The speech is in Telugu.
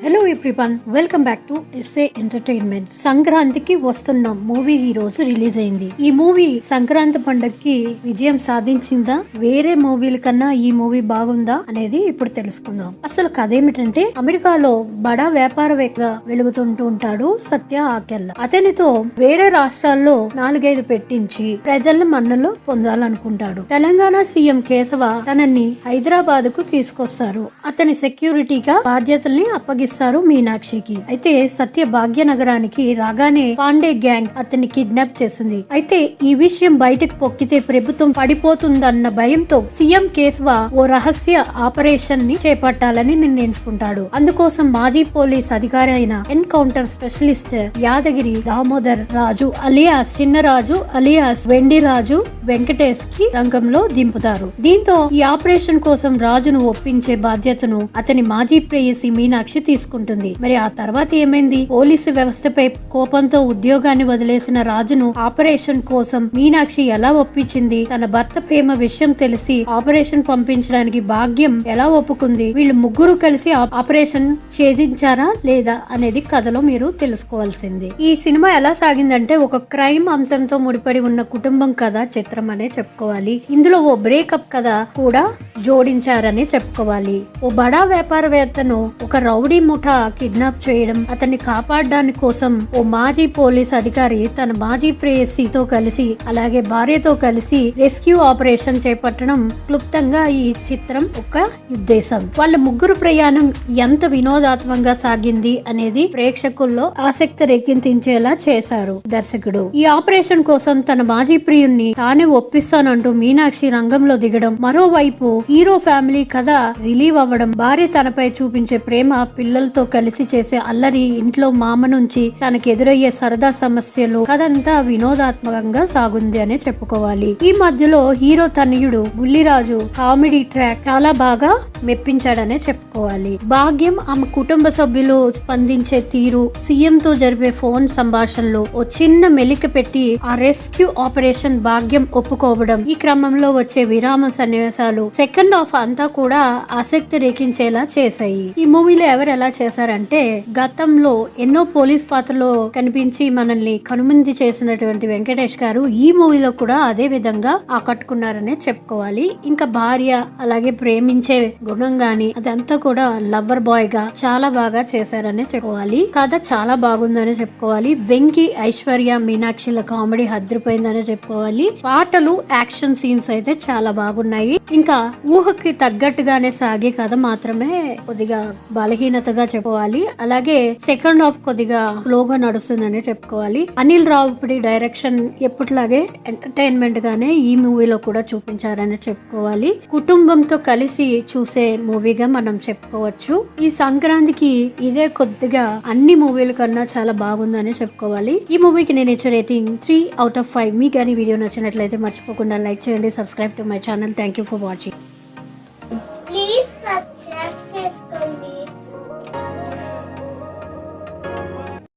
Hello everyone, welcome back to SA entertainment. సంక్రాంతికి వస్తున్న మూవీ ఈ రోజు రిలీజ్ అయింది. ఈ మూవీ సంక్రాంతి పండుగకి విజయం సాధించిందా, వేరే మూవీల కన్నా ఈ మూవీ బాగుందా అనేది ఇప్పుడు తెలుసుకుందాం. అసలు కథ ఏమిటంటే, అమెరికాలో బడా వ్యాపారవేత్తగా వెలుగుతుంటూ ఉంటాడు సత్య ఆకెళ్ళ. అతనితో వేరే రాష్ట్రాల్లో 4-5 పెట్టించి ప్రజల మన్నలు పొందాలనుకుంటాడు. తెలంగాణ సీఎం కేశవ తనని హైదరాబాద్ కు తీసుకొస్తారు. అతని సెక్యూరిటీగా బాధ్యతల్ని అప్పగిస్తారు మీనాక్షికి. అయితే సత్య భాగ్యనగరానికి రాగానే పాండే గ్యాంగ్ అతన్ని కిడ్నాప్ చేస్తుంది. అయితే ఈ విషయం బయటకు పొక్కితే ప్రభుత్వం పడిపోతుందన్న భయంతో సీఎం కేశవ ఓ రహస్య ఆపరేషన్ ని చేపట్టాలని నిర్ణయించుకుంటాడు. అందుకోసం మాజీ పోలీస్ అధికారి అయిన ఎన్కౌంటర్ స్పెషలిస్ట్ యాదగిరి దామోదర్ రాజు అలియాస్ చిన్నరాజు అలియాస్ వెండిరాజు వెంకటేష్ కి రంగంలో దింపుతారు. దీంతో ఈ ఆపరేషన్ కోసం రాజును ఒప్పించే బాధ్యతను అతని మాజీ ప్రేయసి మీనాక్షి తీసుకుంటుంది. మరి ఆ తర్వాత ఏమైంది? పోలీసు వ్యవస్థపై కోపంతో ఉద్యోగాన్ని వదిలేసిన రాజును ఆపరేషన్ కోసం మీనాక్షి ఎలా ఒప్పించింది? తన భర్త ప్రేమ విషయం తెలిసి ఆపరేషన్ పంపించడానికి భాగ్యం ఎలా ఒప్పుకుంది? వీళ్ళు ముగ్గురు కలిసి ఆపరేషన్ ఛేదించారా లేదా అనేది కథలో మీరు తెలుసుకోవాల్సింది. ఈ సినిమా ఎలా సాగిందంటే, ఒక క్రైమ్ అంశంతో ముడిపడి ఉన్న కుటుంబం కథ చిత్రం అనే చెప్పుకోవాలి. ఇందులో ఓ బ్రేకప్ కథ కూడా జోడించారని చెప్పుకోవాలి. ఓ బడా వ్యాపారవేత్తను ఒక రౌడీ ముఠా కిడ్నాప్ చేయడం, అతన్ని కాపాడడానికి కోసం ఓ మాజీ పోలీస్ అధికారి తన మాజీ ప్రేయసితో కలిసి అలాగే భార్యతో కలిసి రెస్క్యూ ఆపరేషన్ చేపట్టడం క్లుప్తంగా ఈ చిత్రం ఒక ఉద్దేశం. వాళ్ళ ముగ్గురు ప్రయాణం ఎంత వినోదాత్మకంగా సాగింది అనేది ప్రేక్షకుల్లో ఆసక్తి రేకెత్తించేలా చేశారు దర్శకుడు. ఈ ఆపరేషన్ కోసం తన మాజీ ప్రియుణ్ణి తానే ఒప్పిస్తానంటూ మీనాక్షి రంగంలో దిగడం, మరోవైపు హీరో ఫ్యామిలీ కథ రిలీవ్ అవ్వడం, భార్య తనపై చూపించే ప్రేమ, పిల్లలతో కలిసి చేసే అల్లరి, ఇంట్లో మామ నుంచి తనకు ఎదురయ్యే సరదా సమస్యలు, కథంతా వినోదాత్మకంగా సాగుంది అనే చెప్పుకోవాలి. ఈ మధ్యలో హీరో తనయుడు బుల్లిరాజు కామెడీ ట్రాక్ చాలా బాగా మెప్పించాడనే చెప్పుకోవాలి. భాగ్యం ఆమె కుటుంబ సభ్యులు స్పందించే తీరు, సీఎం తో జరిపే ఫోన్ సంభాషణలు, ఓ చిన్న మెలిక పెట్టి ఆ రెస్క్యూ ఆపరేషన్ భాగ్యం ఒప్పుకోవడం, ఈ క్రమంలో వచ్చే విరామ సన్నివేశాలు, సెకండ్ హాఫ్ అంతా కూడా ఆసక్తి రేకించేలా చేశాయి. ఈ మూవీలో ఎవరు ఎలా చేశారంటే, గతంలో ఎన్నో పోలీస్ పాత్రలో కనిపించి మనల్ని కనుమంది చేసినటువంటి వెంకటేష్ గారు ఈ మూవీలో కూడా అదే విధంగా ఆకట్టుకున్నారనే చెప్పుకోవాలి. ఇంకా భార్య అలాగే ప్రేమించే గుణం గాని అదంతా కూడా లవ్వర్ బాయ్ గా చాలా బాగా చేశారనే చెప్పుకోవాలి. కథ చాలా బాగుందని చెప్పుకోవాలి. వెంకీ, ఐశ్వర్య, మీనాక్షిల కామెడీ హద్రిపోయిందనే చెప్పుకోవాలి. పాటలు, యాక్షన్ సీన్స్ అయితే చాలా బాగున్నాయి. ఇంకా ఊహకి తగ్గట్టుగానే సాగే కథ మాత్రమే కొద్దిగా బలహీనతగా చెప్పుకోవాలి. అలాగే సెకండ్ హాఫ్ కొద్దిగా స్లోగా నడుస్తుందని చెప్పుకోవాలి. అనిల్ రావుపుడి డైరెక్షన్ ఎప్పటిలాగే ఎంటర్టైన్మెంట్ గానే ఈ మూవీలో కూడా చూపించారని చెప్పుకోవాలి. కుటుంబంతో కలిసి చూసే మూవీగా మనం చెప్పుకోవచ్చు. ఈ సంక్రాంతికి ఇదే కొద్దిగా అన్ని మూవీల కన్నా చాలా బాగుందని చెప్పుకోవాలి. ఈ మూవీకి నేను ఇచ్చే రేటింగ్ 3/5. మీకు కానీ వీడియో నచ్చినట్లయితే మర్చిపోకుండా లైక్ చేయండి, subscribe to my channel. Thank you for watching.